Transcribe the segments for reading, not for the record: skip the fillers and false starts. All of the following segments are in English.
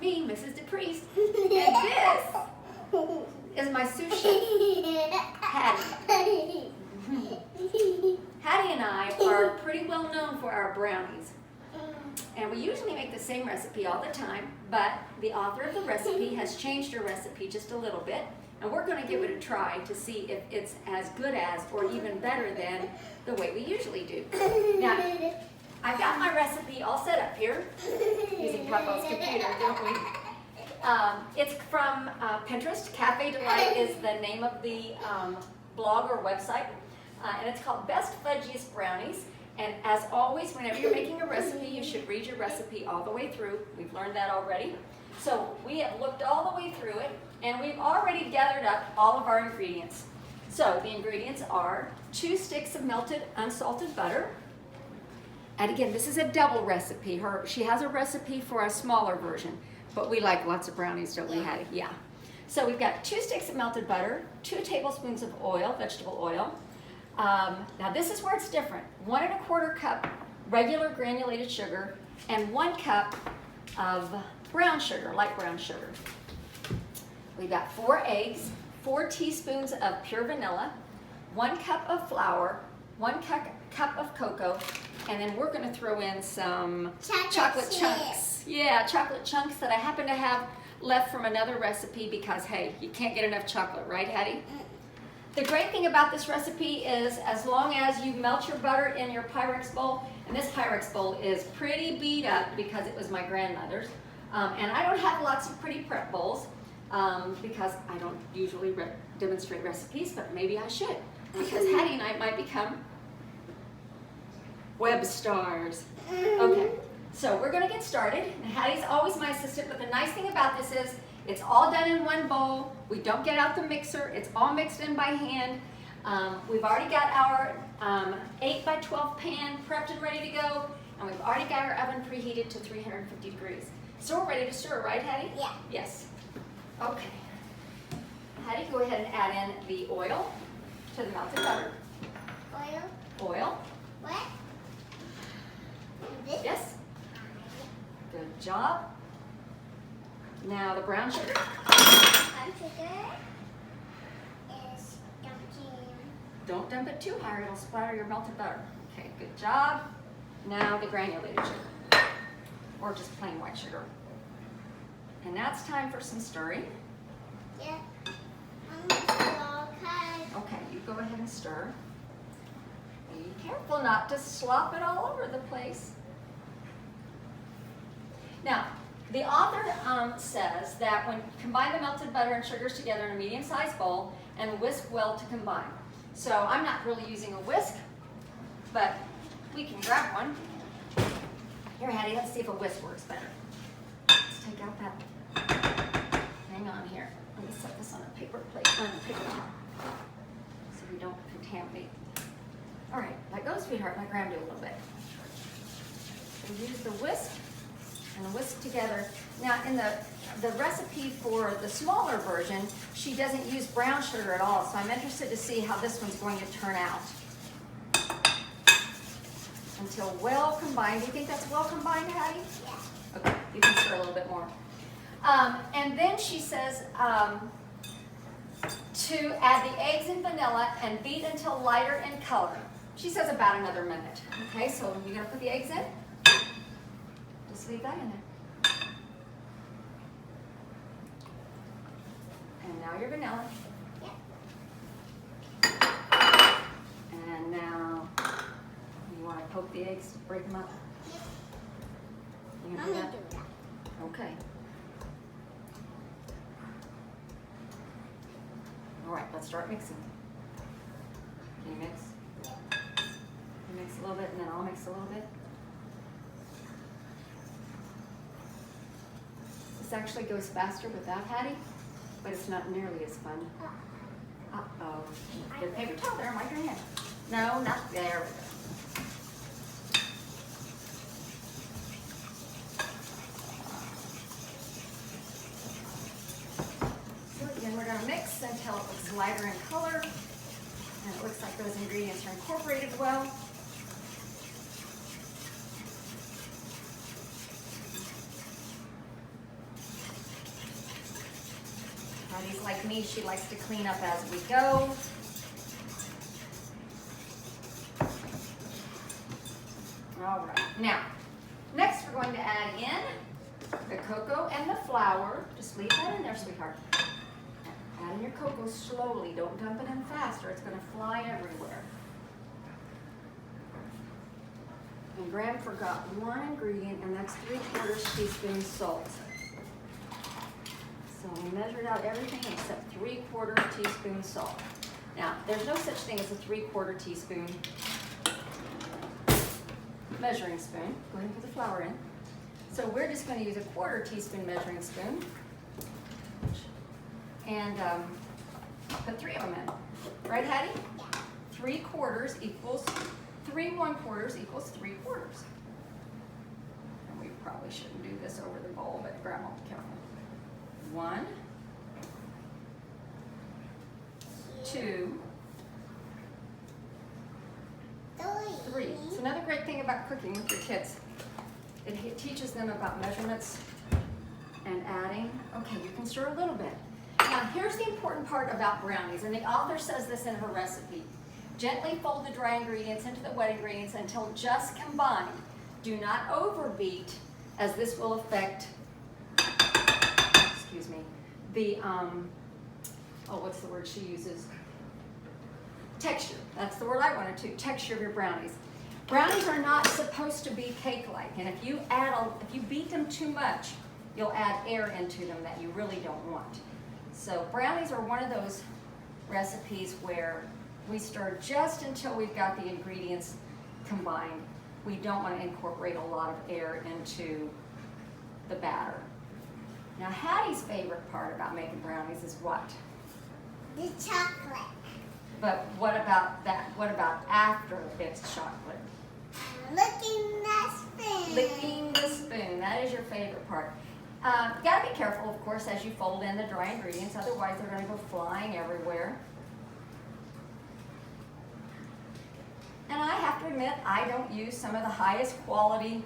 me, Mrs. DePriest, and this is my sous chef, Hattie. Hattie and I are pretty well known for our brownies. And we usually make the same recipe all the time, but the author of the recipe has changed her recipe just a little bit, and we're going to give it a try to see if it's as good as or even better than the way we usually do. Now, I've got my recipe all set up here, using Papa's computer, don't we? It's from Pinterest. Cafe Delight is the name of the blog or website, and it's called Best Fudgiest Brownies. And as always, whenever you're making a recipe, you should read your recipe all the way through. We've learned that already. So we have looked all the way through it, and we've already gathered up all of our ingredients. So the ingredients are 2 sticks of melted unsalted butter. And again, this is a double recipe. She has a recipe for a smaller version, but we like lots of brownies, don't we, Hattie? Yeah. So we've got 2 sticks of melted butter, 2 tablespoons of oil, vegetable oil. Now this is where it's different. 1 1/4 cup regular granulated sugar and 1 cup of brown sugar, light brown sugar. We've got 4 eggs, 4 teaspoons of pure vanilla, 1 cup of flour, 1 cup of cocoa, and then we're going to throw in some chocolate chunks. Yeah, chocolate chunks that I happen to have left from another recipe because, hey, you can't get enough chocolate, right, Hattie? The great thing about this recipe is as long as you melt your butter in your Pyrex bowl, and this Pyrex bowl is pretty beat up because it was my grandmother's, and I don't have lots of pretty prep bowls because I don't usually demonstrate recipes, but maybe I should because Hattie and I might become web stars. Okay, so we're going to get started. And Hattie's always my assistant, but the nice thing about this is it's all done in one bowl. We don't get out the mixer. It's all mixed in by hand. We've already got our 8 by 12 pan prepped and ready to go, and we've already got our oven preheated to 350 degrees. So we're ready to stir, right, Hattie? Yeah. Yes. Okay. Hattie, go ahead and add in the oil to the melted butter. Oil? Oil. What? This? Yes. Good job. Now the brown sugar. Brown sugar is dumping. Don't dump it too high or it'll splatter your melted butter. Okay, good job. Now the granulated sugar, or just plain white sugar. And now it's time for some stirring. Yeah. Okay, you go ahead and stir. Be careful not to slop it all over the place. Now, the author says that when you combine the melted butter and sugars together in a medium-sized bowl and whisk well to combine. So I'm not really using a whisk, but we can grab one. Here, Hattie, let's see if a whisk works better. Let's take out that. Hang on here. Let me set this on a paper plate, on a paper towel, so we don't contaminate. All right, let go, sweetheart. Let Graham do a little bit. We use the whisk and the whisk together. Now, in the recipe for the smaller version, she doesn't use brown sugar at all, so I'm interested to see how this one's going to turn out. Until well combined. Do you think that's well combined, Hattie? Yeah. Okay, you can stir a little bit more. And then she says to add the eggs and vanilla and beat until lighter in color. She says about another minute. Okay, so you're going to put the eggs in? Just leave that in there. And now your vanilla. Yeah. And now you want to poke the eggs to break them up? Yeah. You I'm gonna do gonna that? do that. Okay. All right, let's start mixing. Can you mix? You mix a little bit and then I'll mix a little bit. This actually goes faster without Hattie, but it's not nearly as fun. Uh-oh. Get a paper towel there, wipe your hand. No, not there. So again, we're going to mix until it looks lighter in color, and it looks like those ingredients are incorporated well. Hattie's like me, she likes to clean up as we go. All right, now, next we're going to add in the cocoa and the flour. Just leave that in there, sweetheart. Add in your cocoa slowly. Don't dump it in fast or it's going to fly everywhere. And Graham forgot one ingredient, and that's 3/4 teaspoon salt. So we measured out everything except 3/4 teaspoon salt. Now, there's no such thing as a 3/4 teaspoon measuring spoon. Go ahead and put the flour in. So we're just going to use a 1/4 teaspoon measuring spoon and put 3 of them in. Right, Hattie? 3/4 equals 3 1/4 equals 3/4. And we probably shouldn't do this over the bowl, but Grandma, be careful. 1, 2, 3. So another great thing about cooking with your kids, it teaches them about measurements and adding. Okay, you can stir a little bit. Now here's the important part about brownies, and the author says this in her recipe. Gently fold the dry ingredients into the wet ingredients until just combined. Do not overbeat, as this will affect, excuse me, the, what's the word she uses? Texture. That's the word I wanted to. Texture of your brownies. Brownies are not supposed to be cake-like, and if you beat them too much, you'll add air into them that you really don't want. So brownies are one of those recipes where we stir just until we've got the ingredients combined. We don't want to incorporate a lot of air into the batter. Now Hattie's favorite part about making brownies is what? The chocolate. But what about that? What about after it's chocolate? Licking the spoon. Licking the spoon. That is your favorite part. You gotta be careful, of course, as you fold in the dry ingredients. Otherwise, they're gonna go flying everywhere. And I have to admit, I don't use some of the highest quality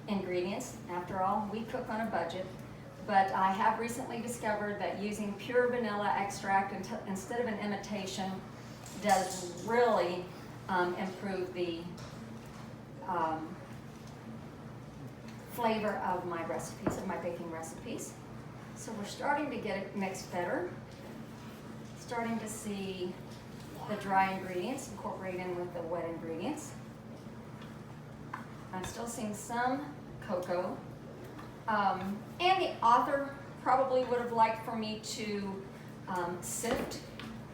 ingredients. After all, we cook on a budget. But I have recently discovered that using pure vanilla extract instead of an imitation does really improve the flavor of my recipes, of my baking recipes. So we're starting to get it mixed better. Starting to see the dry ingredients incorporate in with the wet ingredients. I'm still seeing some cocoa. And the author probably would have liked for me to sift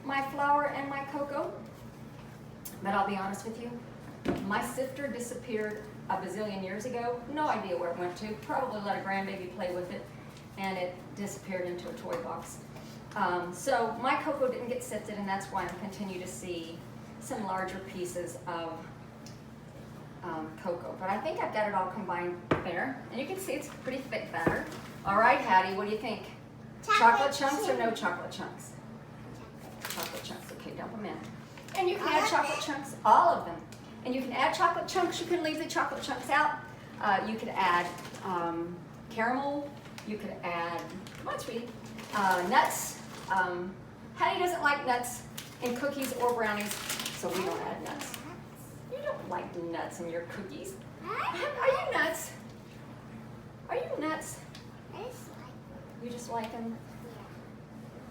my flour and my cocoa. But I'll be honest with you, my sifter disappeared a bazillion years ago. No idea where it went to. Probably let a grandbaby play with it, and it disappeared into a toy box. So my cocoa didn't get sifted, and that's why I continue to see some larger pieces of cocoa. But I think I've got it all combined there. And you can see it's pretty thick batter. All right, Hattie, what do you think? Chocolate chunks or no chocolate chunks? Chocolate chunks, okay, dump them in. And you can add chocolate chunks, all of them. And you can add chocolate chunks, you can leave the chocolate chunks out. You could add caramel, you could add, come on sweetie, nuts. Hattie doesn't like nuts in cookies or brownies, so we don't add nuts. You don't like nuts in your cookies. Are you nuts? Are you nuts? You just like them?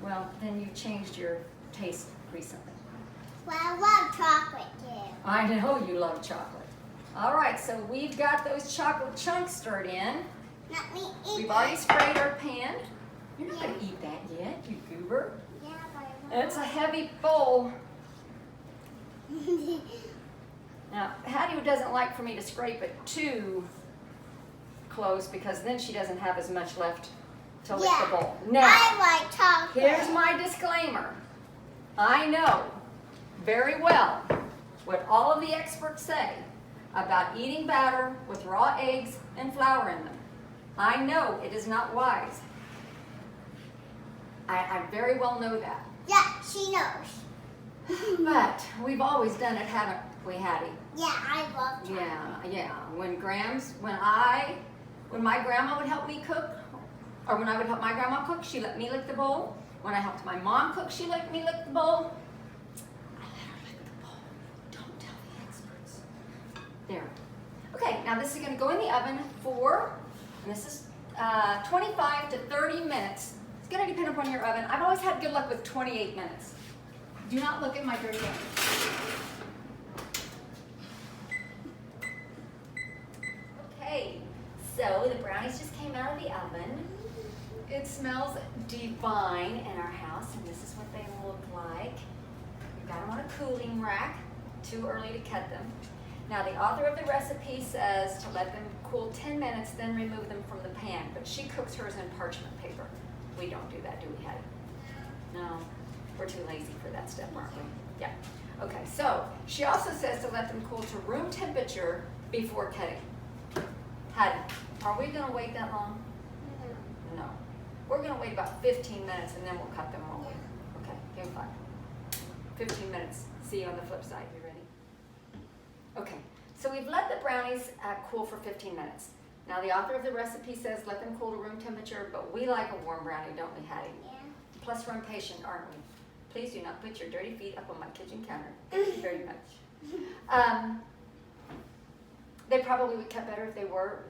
Well, then you changed your taste recently. Well, I love chocolate too. I know you love chocolate. All right, so we've got those chocolate chunks stirred in. Let me eat We've already sprayed our pan. You're not going to eat that yet, you goober. Yeah, but It's a heavy bowl. Now, Hattie doesn't like for me to scrape it too close because then she doesn't have as much left to lick the bowl. Now, I like chocolate. here's my disclaimer. I know very well what all of the experts say about eating batter with raw eggs and flour in them. I know it is not wise. I very well know that. Yeah, she knows. But we've always done it, haven't we, Hattie? Yeah, I love chocolate. Yeah. When my grandma would help me cook Or when I would help my grandma cook, she let me lick the bowl. When I helped my mom cook, she let me lick the bowl. I let her lick the bowl. Don't tell the experts. There. Okay, now this is going to go in the oven for, and this is 25 to 30 minutes. It's going to depend upon your oven. I've always had good luck with 28 minutes. Do not look at my dirty oven. Okay, so the brownies just came out of the oven. It smells divine in our house, and this is what they look like. We've got them on a cooling rack. Too early to cut them. Now, the author of the recipe says to let them cool 10 minutes, then remove them from the pan, but she cooks hers in parchment paper. We don't do that, do we, Hattie? No, we're too lazy for that stuff, aren't we? Yeah. Okay, so she also says to let them cool to room temperature before cutting. Hattie, are we gonna wait that long? No. We're gonna wait about 15 minutes and then we'll cut them, won't we? Okay, give me 5. 15 minutes. See you on the flip side. You ready? Okay, so we've let the brownies cool for 15 minutes. Now the author of the recipe says let them cool to room temperature, but we like a warm brownie, don't we, Hattie? Yeah. Plus we're impatient, aren't we? Please do not put your dirty feet up on my kitchen counter. Thank you very much. They probably would cut better if they were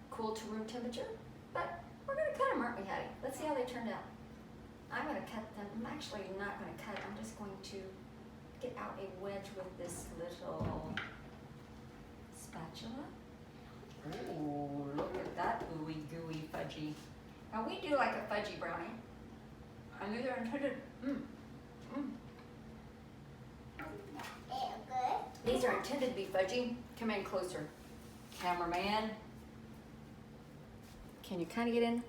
cool to room temperature, but we're gonna cut them, aren't we, Hattie? Let's see how they turned out. I'm gonna cut them. I'm actually not gonna cut. I'm just going to get out a wedge with this little spatula. Ooh, look at that ooey gooey fudgy. Now we do like a fudgy brownie. I knew they're intended. Good. These are intended to be fudgy. Come in closer, cameraman. Can you kind of get in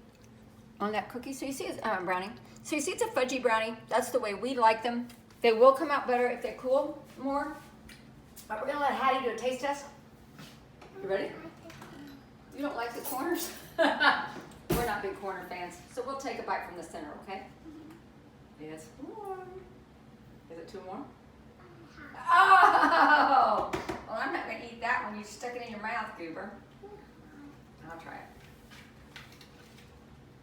on that cookie? So you see it's brownie. So you see it's a fudgy brownie. That's the way we like them. They will come out better if they cool more. But we're gonna let Hattie do a taste test. You ready? You don't like the corners? We're not big corner fans. So we'll take a bite from the center, okay? It's warm. Is it too warm? Oh! Well, I'm not gonna eat that one. You stuck it in your mouth, goober. I'll try it.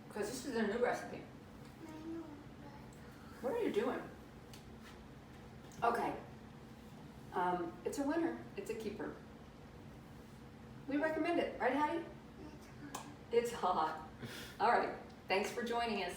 Because this is a new recipe. What are you doing? Okay. It's a winner. It's a keeper. We recommend it, right, Hattie? It's hot. All right. Thanks for joining us.